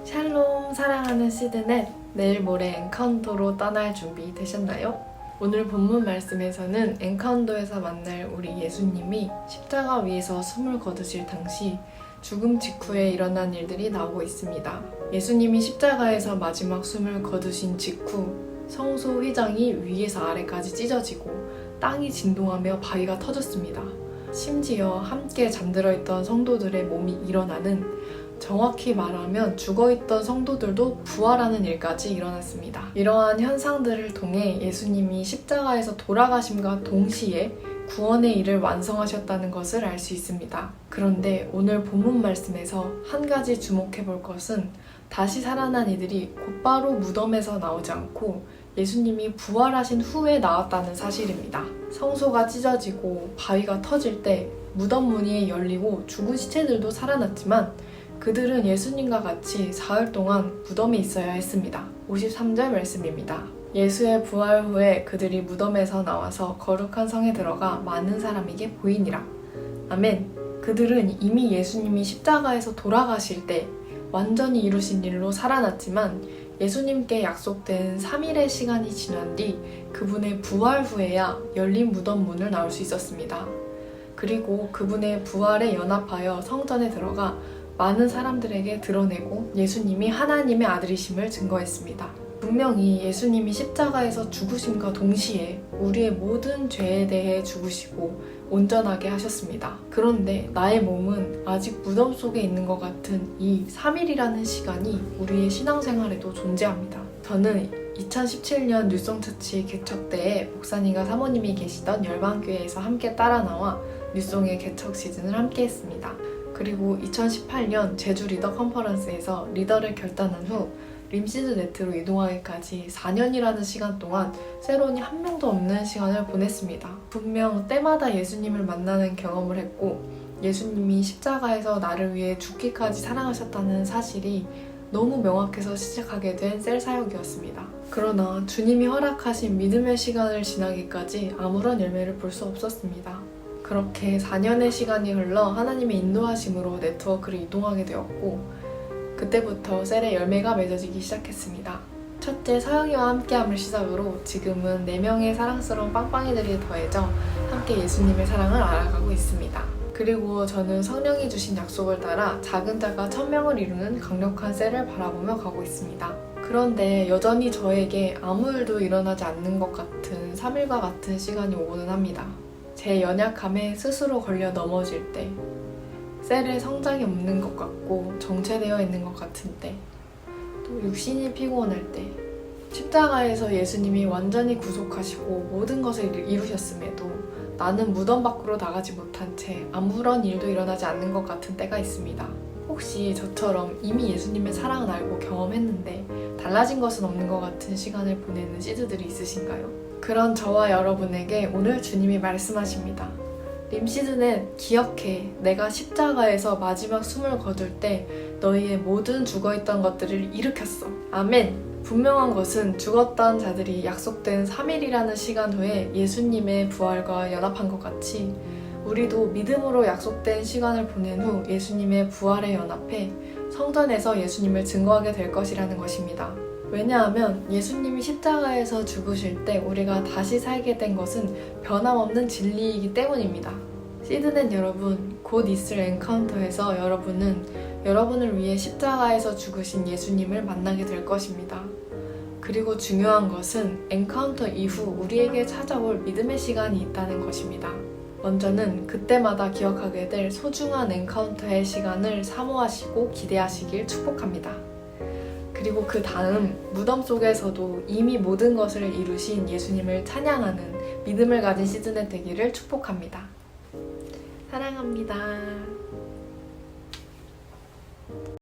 샬롬 사랑하는 시드넷, 내일 모레 엔카운터로 떠날 준비 되셨나요? 오늘 본문 말씀에서는 엔카운터에서 만날 우리 예수님이 십자가 위에서 숨을 거두실 당시 죽음 직후에 일어난 일들이 나오고 있습니다. 예수님이 십자가에서 마지막 숨을 거두신 직후 성소 휘장이 위에서 아래까지 찢어지고 땅이 진동하며 바위가 터졌습니다. 심지어 함께 잠들어 있던 성도들의 몸이 일어나는, 정확히 말하면 죽어있던 성도들도 부활하는 일까지 일어났습니다. 이러한 현상들을 통해 예수님이 십자가에서 돌아가심과 동시에 구원의 일을 완성하셨다는 것을 알 수 있습니다. 그런데 오늘 본문 말씀에서 한 가지 주목해 볼 것은 다시 살아난 이들이 곧바로 무덤에서 나오지 않고 예수님이 부활하신 후에 나왔다는 사실입니다. 성소가 찢어지고 바위가 터질 때 무덤 문이 열리고 죽은 시체들도 살아났지만 그들은 예수님과 같이 사흘 동안 무덤에 있어야 했습니다. 53절 말씀입니다. 예수의 부활 후에 그들이 무덤에서 나와서 거룩한 성에 들어가 많은 사람에게 보이니라. 아멘. 그들은 이미 예수님이 십자가에서 돌아가실 때 완전히 이루신 일로 살아났지만 예수님께 약속된 3일의 시간이 지난 뒤 그분의 부활 후에야 열린 무덤 문을 나올 수 있었습니다. 그리고 그분의 부활에 연합하여 성전에 들어가 많은 사람들에게 드러내고 예수님이 하나님의 아들이심을 증거했습니다. 분명히 예수님이 십자가에서 죽으심과 동시에 우리의 모든 죄에 대해 죽으시고 온전하게 하셨습니다. 그런데 나의 몸은 아직 무덤 속에 있는 것 같은 이 3일이라는 시간이 우리의 신앙생활에도 존재합니다. 저는 2017년 뉴송처치 개척 때에 목사님과 사모님이 계시던 열방교회에서 함께 따라 나와 뉴송의 개척 시즌을 함께 했습니다. 그리고 2018년 제주 리더 컨퍼런스에서 리더를 결단한 후 림시드 네트로 이동하기까지 4년이라는 시간 동안 세론이 한 명도 없는 시간을 보냈습니다. 분명 때마다 예수님을 만나는 경험을 했고 예수님이 십자가에서 나를 위해 죽기까지 사랑하셨다는 사실이 너무 명확해서 시작하게 된 셀 사역이었습니다. 그러나 주님이 허락하신 믿음의 시간을 지나기까지 아무런 열매를 볼 수 없었습니다. 그렇게 4년의 시간이 흘러 하나님의 인도하심으로 네트워크를 이동하게 되었고 그때부터 셀의 열매가 맺어지기 시작했습니다. 첫째, 서영이와 함께함을 시작으로 지금은 4명의 사랑스러운 빵빵이들이 더해져 함께 예수님의 사랑을 알아가고 있습니다. 그리고 저는 성령이 주신 약속을 따라 작은 자가 1000명을 이루는 강력한 셀을 바라보며 가고 있습니다. 그런데 여전히 저에게 아무 일도 일어나지 않는 것 같은 3일과 같은 시간이 오고는 합니다. 제 연약함에 스스로 걸려 넘어질 때, 셀에 성장이 없는 것 같고 정체되어 있는 것 같은 때, 또 육신이 피곤할 때, 십자가에서 예수님이 완전히 구속하시고 모든 것을 이루셨음에도 나는 무덤 밖으로 나가지 못한 채 아무런 일도 일어나지 않는 것 같은 때가 있습니다. 혹시 저처럼 이미 예수님의 사랑을 알고 경험했는데 달라진 것은 없는 것 같은 시간을 보내는 시드들이 있으신가요? 그런 저와 여러분에게 오늘 주님이 말씀하십니다. 림시드넷, 기억해. 내가 십자가에서 마지막 숨을 거둘 때 너희의 모든 죽어있던 것들을 일으켰어. 아멘. 분명한 것은 죽었던 자들이 약속된 3일이라는 시간 후에 예수님의 부활과 연합한 것 같이 우리도 믿음으로 약속된 시간을 보낸 후 예수님의 부활에 연합해 성전에서 예수님을 증거하게 될 것이라는 것입니다. 왜냐하면 예수님이 십자가에서 죽으실 때 우리가 다시 살게 된 것은 변함없는 진리이기 때문입니다. 시드넷 여러분, 곧 있을 엔카운터에서 여러분은 여러분을 위해 십자가에서 죽으신 예수님을 만나게 될 것입니다. 그리고 중요한 것은 엔카운터 이후 우리에게 찾아올 믿음의 시간이 있다는 것입니다. 먼저는 그때마다 기억하게 될 소중한 엔카운터의 시간을 사모하시고 기대하시길 축복합니다. 그리고 그 다음 무덤 속에서도 이미 모든 것을 이루신 예수님을 찬양하는 믿음을 가진 시즌의 되기를 축복합니다. 사랑합니다.